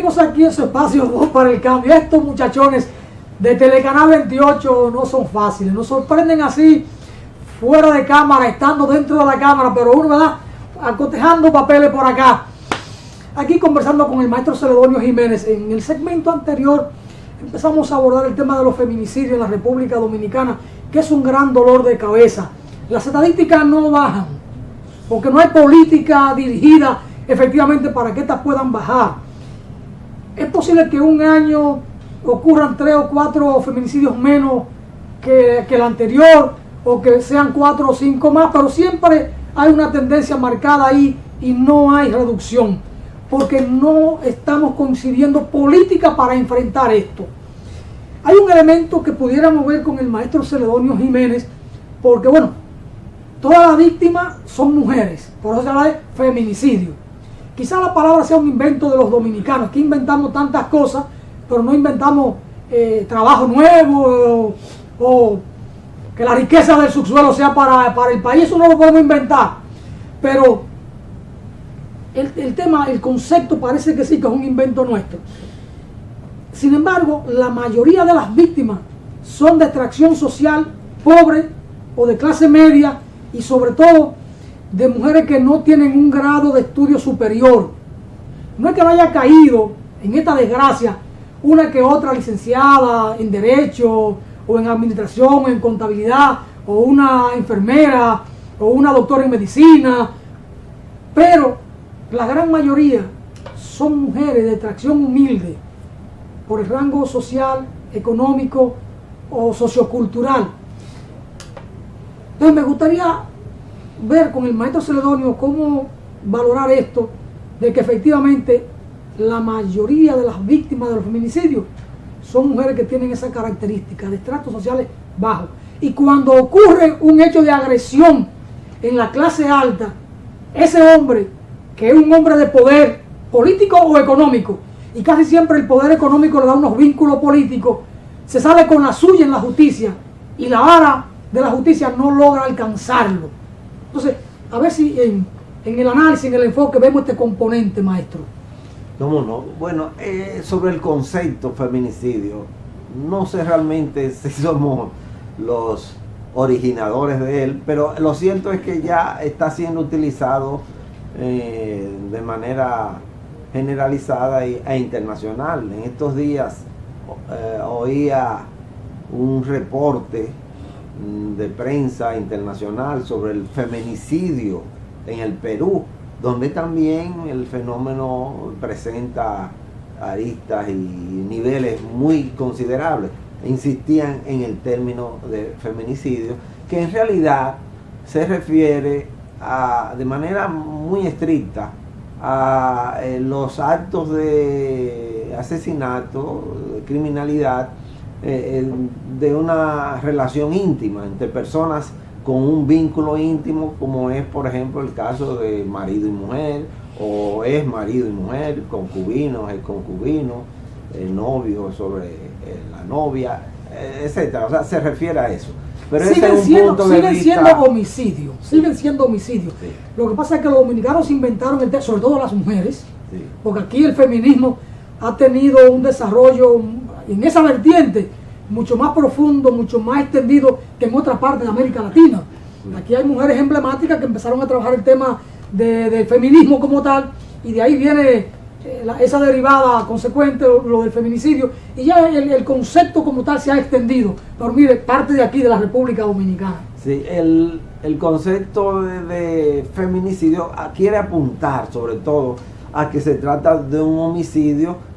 seguimos aquí en su espacio Voz para el Cambio. Estos muchachones de Telecanal 28 no son fáciles, nos sorprenden así fuera de cámara, estando dentro de la cámara, pero uno, ¿verdad?, acotejando papeles por acá. Aquí conversando con el maestro Celedonio Jiménez. En el segmento anterior empezamos a abordar el tema de los feminicidios en la República Dominicana, que es un gran dolor de cabeza. Las estadísticas no bajan, porque no hay política dirigida efectivamente para que estas puedan bajar. Es posible que un año ocurran 3 o 4 feminicidios menos que el anterior, o que sean 4 o 5 más, pero siempre hay una tendencia marcada ahí y no hay reducción, porque no estamos coincidiendo política para enfrentar esto. Hay un elemento que pudiéramos ver con el maestro Celedonio Jiménez, porque bueno, todas las víctimas son mujeres, por eso se habla de feminicidio. Quizá la palabra sea un invento de los dominicanos, que inventamos tantas cosas, pero no inventamos trabajo nuevo o que la riqueza del subsuelo sea para el país. Eso no lo podemos inventar. Pero el tema, el concepto parece que sí, que es un invento nuestro. Sin embargo, la mayoría de las víctimas son de extracción social pobre o de clase media, y sobre todo de mujeres que no tienen un grado de estudio superior. No es que no haya caído en esta desgracia una que otra licenciada en Derecho, o en Administración, o en Contabilidad, o una enfermera, o una doctora en Medicina, pero la gran mayoría son mujeres de extracción humilde, por el rango social, económico o sociocultural. Entonces me gustaría ver con el maestro Celedonio cómo valorar esto, de que efectivamente la mayoría de las víctimas de los feminicidios son mujeres que tienen esa característica de estratos sociales bajos. Y cuando ocurre un hecho de agresión en la clase alta, ese hombre, que es un hombre de poder político o económico, y casi siempre el poder económico le da unos vínculos políticos, se sale con la suya en la justicia, y la vara de la justicia no logra alcanzarlo. Entonces, a ver si en el análisis, en el enfoque, vemos este componente, maestro. ¿Cómo no? Bueno, sobre el concepto feminicidio, no sé realmente si somos los originadores de él, pero lo cierto es que ya está siendo utilizado de manera generalizada e internacional. En estos días oía un reporte de prensa internacional sobre el feminicidio en el Perú, donde también el fenómeno presenta aristas y niveles muy considerables. Insistían en el término de feminicidio, que en realidad se refiere de manera muy estricta a los actos de asesinato, de criminalidad, de una relación íntima entre personas con un vínculo íntimo, como es por ejemplo el caso de marido y mujer, o es marido y mujer, concubinos, el concubino, el novio sobre la novia, etcétera. O sea, se refiere a eso. Pero siguen siendo homicidios. Sí. Lo que pasa es que los dominicanos inventaron el tema, sobre todo las mujeres, sí, porque aquí el feminismo ha tenido un desarrollo en esa vertiente mucho más profundo, mucho más extendido que en otras partes de América Latina. Aquí hay mujeres emblemáticas que empezaron a trabajar el tema del feminismo como tal, y de ahí viene esa derivada consecuente, lo del feminicidio, y ya el concepto como tal se ha extendido. Pero mire, parte de aquí, de la República Dominicana. Sí, el concepto de feminicidio quiere apuntar sobre todo a que se trata de un homicidio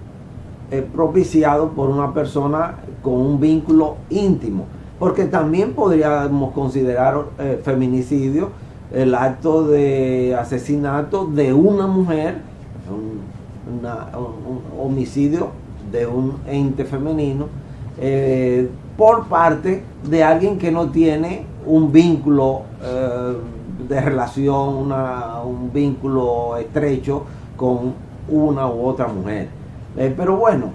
propiciado por una persona con un vínculo íntimo, porque también podríamos considerar feminicidio el acto de asesinato de una mujer, un homicidio de un ente femenino por parte de alguien que no tiene un vínculo de relación, un vínculo estrecho con una u otra mujer. Pero bueno,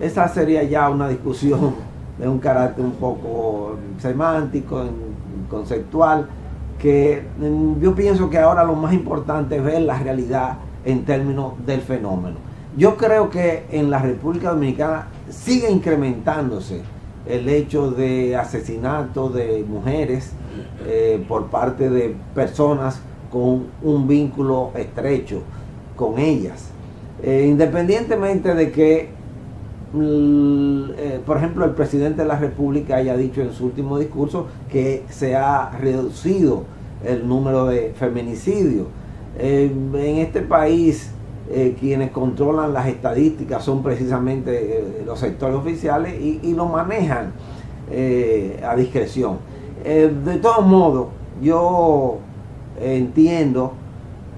esa sería ya una discusión de un carácter un poco semántico, conceptual, que yo pienso que ahora lo más importante es ver la realidad en términos del fenómeno. Yo creo que en la República Dominicana sigue incrementándose el hecho de asesinato de mujeres por parte de personas con un vínculo estrecho con ellas. Independientemente de que, por ejemplo, el presidente de la República haya dicho en su último discurso que se ha reducido el número de feminicidios. En este país, quienes controlan las estadísticas son precisamente los sectores oficiales y lo manejan a discreción. De todos modos, yo entiendo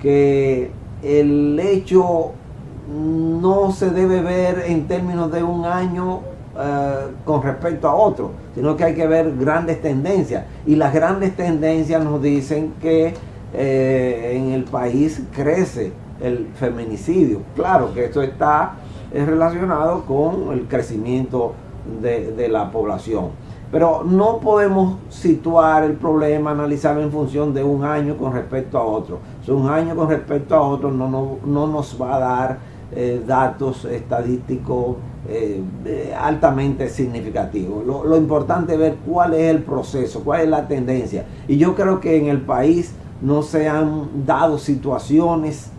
que el hecho no se debe ver en términos de un año con respecto a otro, sino que hay que ver grandes tendencias, y las grandes tendencias nos dicen que en el país crece el feminicidio. Claro que esto está relacionado con el crecimiento de la población, pero no podemos situar el problema, analizarlo en función de un año con respecto a otro. Si un año con respecto a otro no nos va a dar datos estadísticos altamente significativos. Lo importante es ver cuál es el proceso, cuál es la tendencia. Y yo creo que en el país no se han dado situaciones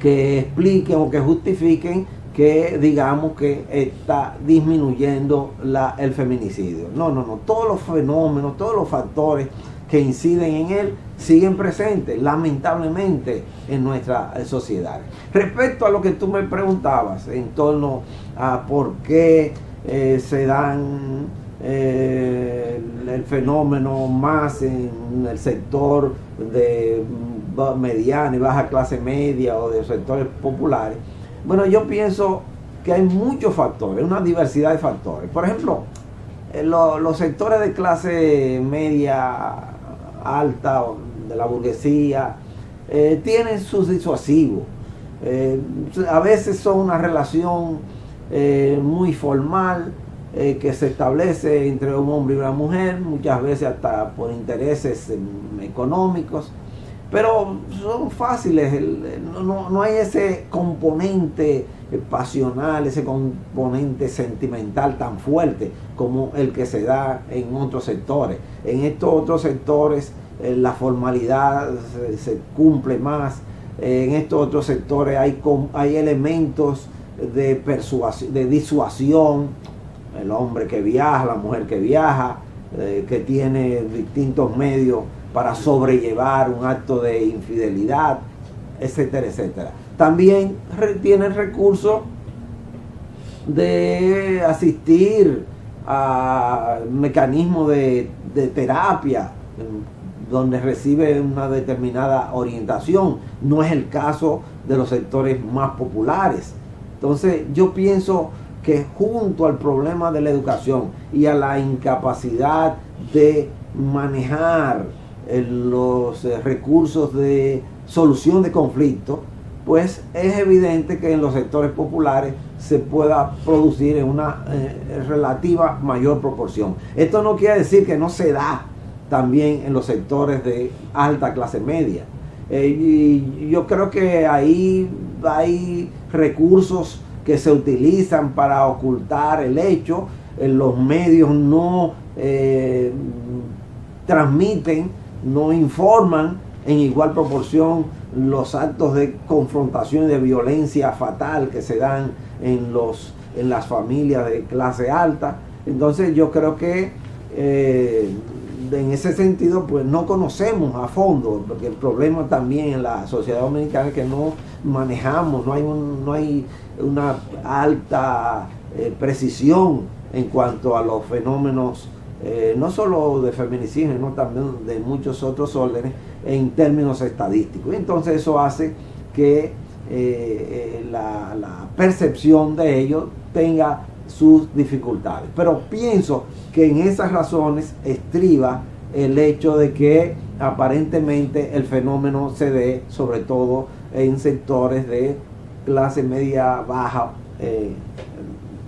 que expliquen o que justifiquen que digamos que está disminuyendo el feminicidio. No. Todos los fenómenos, todos los factores que inciden en él siguen presentes, lamentablemente, en nuestra sociedad. Respecto a lo que tú me preguntabas en torno a por qué se dan el fenómeno más en el sector de mediana y baja clase media o de sectores populares, bueno, yo pienso que hay muchos factores, una diversidad de factores. Por ejemplo, los sectores de clase media alta, de la burguesía, tienen sus disuasivos. A veces son una relación muy formal que se establece entre un hombre y una mujer, muchas veces hasta por intereses económicos, pero son fáciles, no hay ese componente pasional, ese componente sentimental tan fuerte como el que se da en otros sectores. En estos otros sectores la formalidad se cumple más. En estos otros sectores hay elementos de persuasión, de disuasión. El hombre que viaja, la mujer que viaja, que tiene distintos medios para sobrellevar un acto de infidelidad, etcétera, etcétera. También tiene el recurso de asistir a mecanismos de terapia, donde recibe una determinada orientación. No es el caso de los sectores más populares. Entonces yo pienso que junto al problema de la educación y a la incapacidad de manejar los recursos de solución de conflictos, pues es evidente que en los sectores populares se pueda producir en una relativa mayor proporción. Esto no quiere decir que no se da también en los sectores de alta clase media. Y yo creo que ahí hay recursos que se utilizan para ocultar el hecho. Los medios no transmiten, no informan en igual proporción los actos de confrontación y de violencia fatal que se dan en las familias de clase alta. Entonces yo creo que en ese sentido pues no conocemos a fondo, porque el problema también en la sociedad dominicana es que no manejamos, no hay una alta precisión en cuanto a los fenómenos no solo de feminicidio, sino también de muchos otros órdenes en términos estadísticos. Entonces eso hace que la percepción de ellos tenga sus dificultades. Pero pienso que en esas razones estriba el hecho de que aparentemente el fenómeno se dé sobre todo en sectores de clase media baja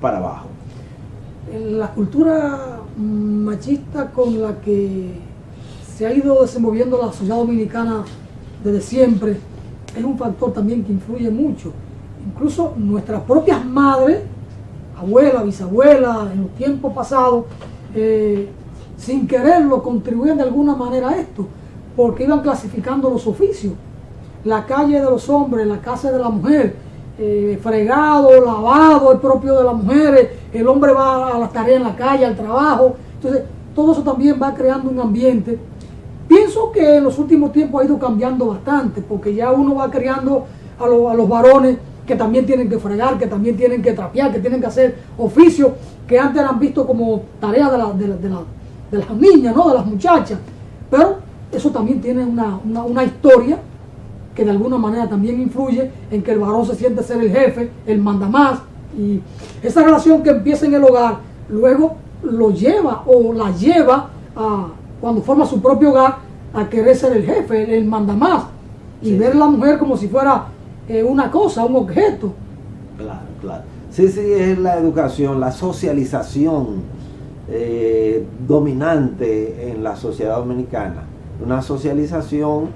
para abajo. La cultura machista con la que se ha ido desenvolviendo la sociedad dominicana desde siempre es un factor también que influye mucho. incluso nuestras propias madres, abuelas, bisabuelas, en los tiempos pasados, sin quererlo, contribuían de alguna manera a esto, porque iban clasificando los oficios. La calle de los hombres, la casa de la mujer, fregado, lavado, es propio de las mujeres, el hombre va a las tareas en la calle, al trabajo. Entonces, todo eso también va creando un ambiente. Pienso que en los últimos tiempos ha ido cambiando bastante, porque ya uno va creando a los varones que también tienen que fregar, que también tienen que trapear, que tienen que hacer oficios que antes eran vistos como tareas de las niñas, ¿no? De las muchachas. Pero eso también tiene una historia que de alguna manera también influye en que el varón se siente ser el jefe, el mandamás, y esa relación que empieza en el hogar, luego lo lleva o la lleva a, cuando forma su propio hogar, a querer ser el jefe, el mandamás, y sí, ver a la mujer como si fuera una cosa, un objeto. Claro, claro. Sí, sí, es la educación, la socialización dominante en la sociedad dominicana. Una socialización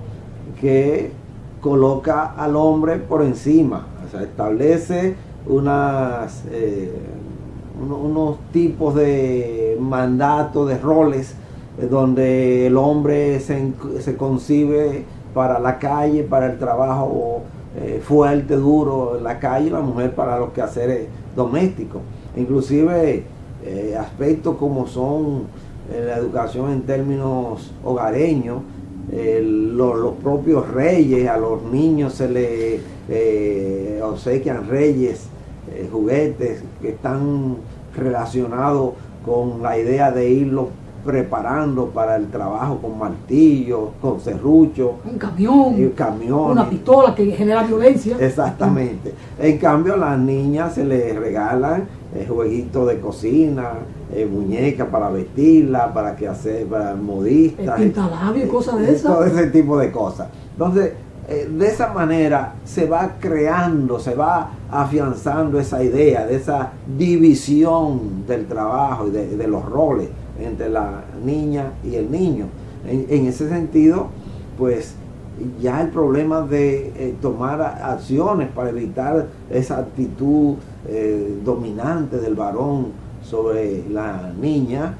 que coloca al hombre por encima, o sea, establece unos tipos de mandatos, de roles, donde el hombre se concibe para la calle, para el trabajo fuerte, duro en la calle, y la mujer para los quehaceres domésticos. Inclusive aspectos como son la educación en términos hogareños, los propios reyes, a los niños se les obsequian reyes, juguetes que están relacionados con la idea de irlos preparando para el trabajo, con martillos, con serruchos, Un camión, una pistola que genera violencia. Exactamente. En cambio, a las niñas se les regalan jueguitos de cocina, muñecas para vestirla, para modistas, pintalabios y cosas de esas. Todo ese tipo de cosas. Entonces, de esa manera se va creando, se va afianzando esa idea de esa división del trabajo y de los roles entre la niña y el niño. En ese sentido, pues ya el problema de tomar acciones para evitar esa actitud dominante del varón sobre la niña,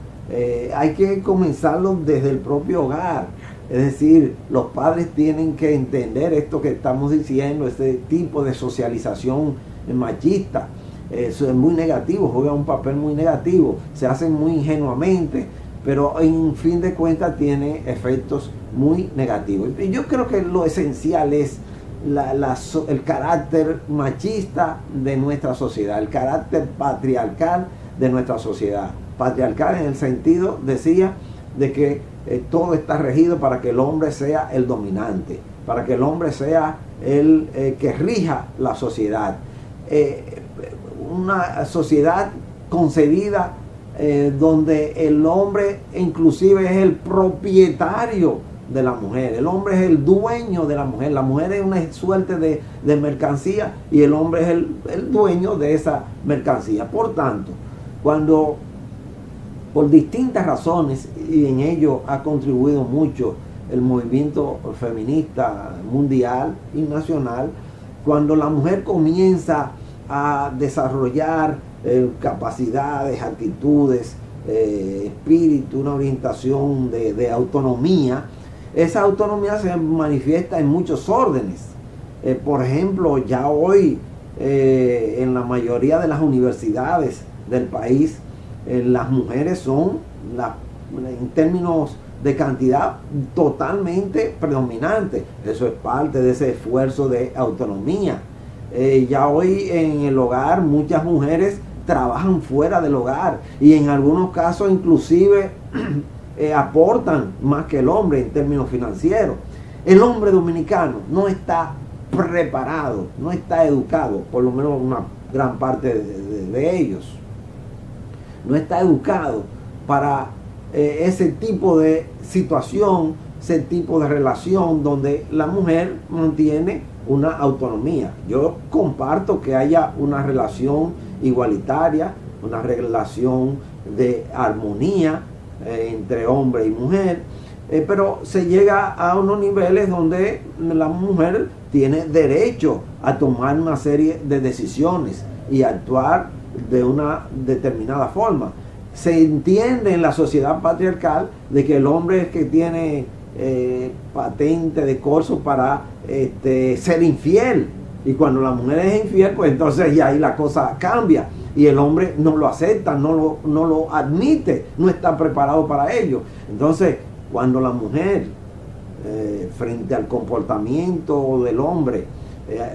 hay que comenzarlo desde el propio hogar. Es decir, los padres tienen que entender esto que estamos diciendo, este tipo de socialización machista. Eso es muy negativo, juega un papel muy negativo, se hacen muy ingenuamente, pero en fin de cuentas tiene efectos muy negativos. Y yo creo que lo esencial es el carácter machista de nuestra sociedad, el carácter patriarcal de nuestra sociedad. Patriarcal en el sentido, decía, de que todo está regido para que el hombre sea el dominante, para que el hombre sea el que rija la sociedad. Una sociedad concebida donde el hombre inclusive es el propietario de la mujer, el hombre es el dueño de la mujer es una suerte de mercancía y el hombre es el dueño de esa mercancía. Por tanto, cuando por distintas razones, y en ello ha contribuido mucho el movimiento feminista mundial y nacional, cuando la mujer comienza a desarrollar capacidades, actitudes, espíritu, una orientación de autonomía, esa autonomía se manifiesta en muchos órdenes. Por ejemplo, ya hoy en la mayoría de las universidades del país, las mujeres son, en términos de cantidad, totalmente predominantes. Eso es parte de ese esfuerzo de autonomía. Ya hoy en el hogar muchas mujeres trabajan fuera del hogar y en algunos casos inclusive aportan más que el hombre en términos financieros. El hombre dominicano no está preparado, no está educado, por lo menos una gran parte de ellos, no está educado para ese tipo de situación, ese tipo de relación donde la mujer mantiene una autonomía. Yo comparto que haya una relación igualitaria, una relación de armonía entre hombre y mujer, pero se llega a unos niveles donde la mujer tiene derecho a tomar una serie de decisiones y actuar de una determinada forma. Se entiende en la sociedad patriarcal de que el hombre es que tiene patente de corso para ser infiel, y cuando la mujer es infiel, pues entonces ya ahí la cosa cambia y el hombre no lo acepta, no lo admite, no está preparado para ello. Entonces, cuando la mujer frente al comportamiento del hombre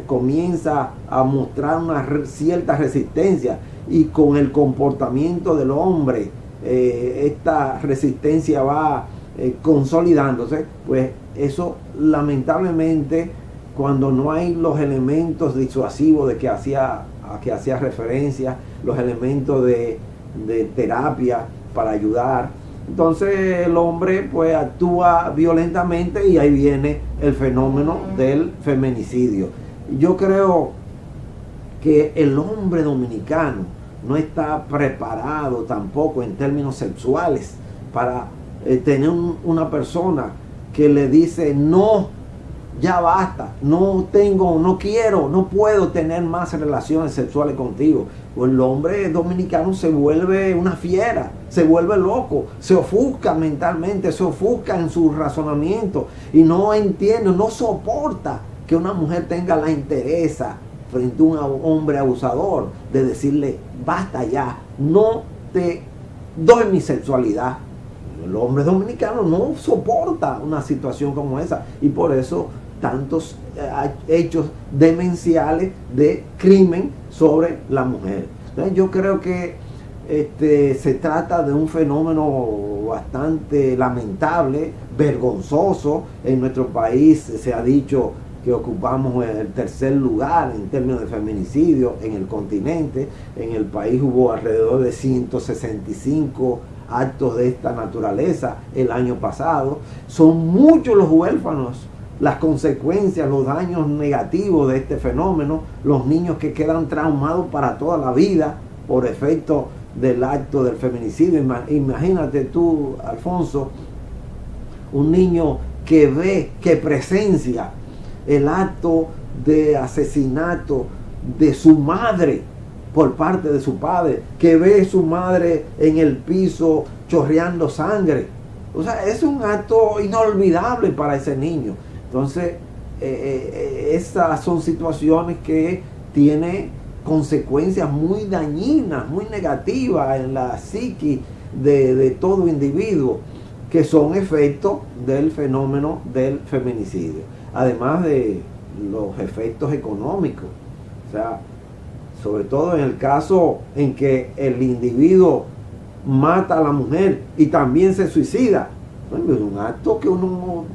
comienza a mostrar una cierta resistencia, y con el comportamiento del hombre esta resistencia va consolidándose, pues eso lamentablemente, cuando no hay los elementos disuasivos de a que hacía referencia, los elementos de terapia para ayudar, entonces el hombre pues actúa violentamente y ahí viene el fenómeno del feminicidio. Yo creo que el hombre dominicano no está preparado tampoco en términos sexuales para tener una persona que le dice: no, ya basta, no quiero, no puedo tener más relaciones sexuales contigo. Pues el hombre dominicano se vuelve una fiera, se vuelve loco, se ofusca mentalmente, se ofusca en su razonamiento y no entiende, no soporta que una mujer tenga la entereza frente a un hombre abusador de decirle: basta ya, no te doy mi sexualidad. El hombre dominicano no soporta una situación como esa, y por eso tantos hechos demenciales de crimen sobre la mujer. Entonces, yo creo que se trata de un fenómeno bastante lamentable, vergonzoso. En nuestro país se ha dicho que ocupamos el tercer lugar en términos de feminicidio en el continente. En el país hubo alrededor de 165 actos de esta naturaleza el año pasado. Son muchos los huérfanos, las consecuencias, los daños negativos de este fenómeno, los niños que quedan traumados para toda la vida por efecto del acto del feminicidio. Imagínate tú, Alfonso, un niño que ve, que presencia el acto de asesinato de su madre por parte de su padre, que ve a su madre en el piso chorreando sangre. O sea, es un acto inolvidable para ese niño. Entonces, esas son situaciones que tienen consecuencias muy dañinas, muy negativas en la psiquis de todo individuo, que son efectos del fenómeno del feminicidio. Además de los efectos económicos. O sea, sobre todo en el caso en que el individuo mata a la mujer y también se suicida. Bueno, es un acto que uno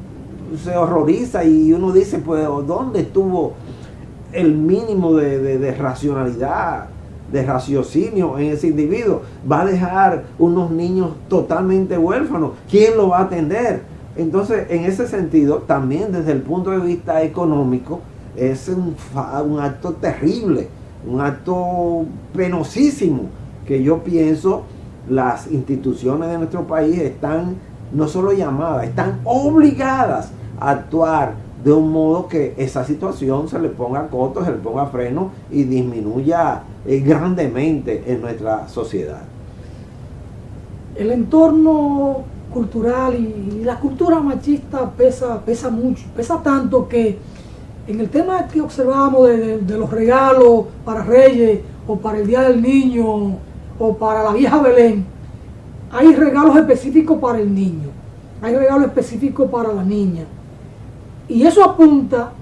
se horroriza y uno dice: pues, ¿dónde estuvo el mínimo de racionalidad, de raciocinio en ese individuo? Va a dejar unos niños totalmente huérfanos. ¿Quién lo va a atender? Entonces, en ese sentido, también desde el punto de vista económico, es un acto terrible, un acto penosísimo, que yo pienso las instituciones de nuestro país están no solo llamadas, están obligadas a actuar de un modo que esa situación se le ponga coto, se le ponga freno y disminuya grandemente en nuestra sociedad. El entorno cultural y la cultura machista pesa mucho, pesa tanto que en el tema que observamos de los regalos para Reyes o para el Día del Niño o para la vieja Belén, hay regalos específicos para el niño, hay regalos específicos para la niña, y eso apunta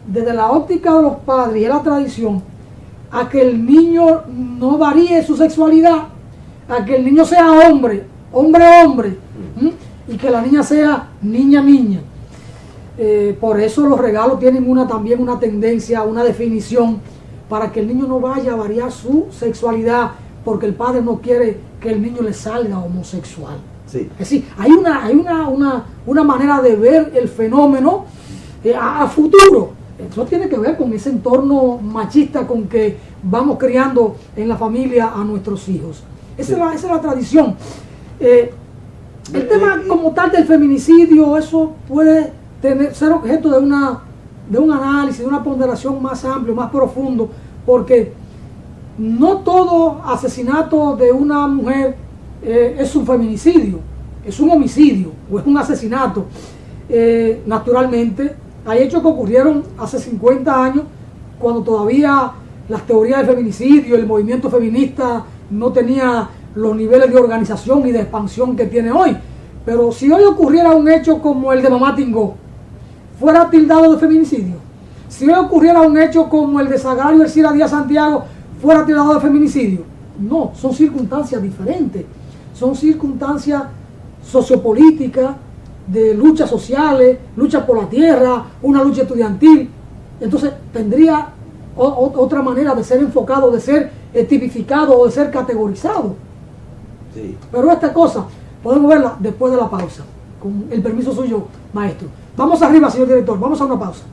desde la óptica de los padres y de la tradición a que el niño no varíe su sexualidad, a que el niño sea hombre, y que la niña sea niña. Por eso los regalos tienen también una tendencia, una definición, para que el niño no vaya a variar su sexualidad, porque el padre no quiere que el niño le salga homosexual. Sí. Es decir, hay una manera de ver el fenómeno a futuro. Eso tiene que ver con ese entorno machista con que vamos criando en la familia a nuestros hijos. Esa es la tradición. El tema como tal del feminicidio, eso puede ser objeto de una de un análisis, de una ponderación más amplio, más profundo, porque no todo asesinato de una mujer es un feminicidio, es un homicidio o es un asesinato. Naturalmente, hay hechos que ocurrieron hace 50 años, cuando todavía las teorías del feminicidio, el movimiento feminista no tenía los niveles de organización y de expansión que tiene hoy. Pero si hoy ocurriera un hecho como el de Mamá Tingó, ¿fuera tildado de feminicidio? Si hoy ocurriera un hecho como el de Sagrario Ercilla Díaz Santiago, ¿fuera tildado de feminicidio? No, son circunstancias diferentes. Son circunstancias sociopolíticas, de luchas sociales, lucha por la tierra, una lucha estudiantil. Entonces tendría otra manera de ser enfocado, de ser tipificado o de ser categorizado. Sí. Pero esta cosa podemos verla después de la pausa, con el permiso suyo, maestro. Vamos arriba, señor director, vamos a una pausa.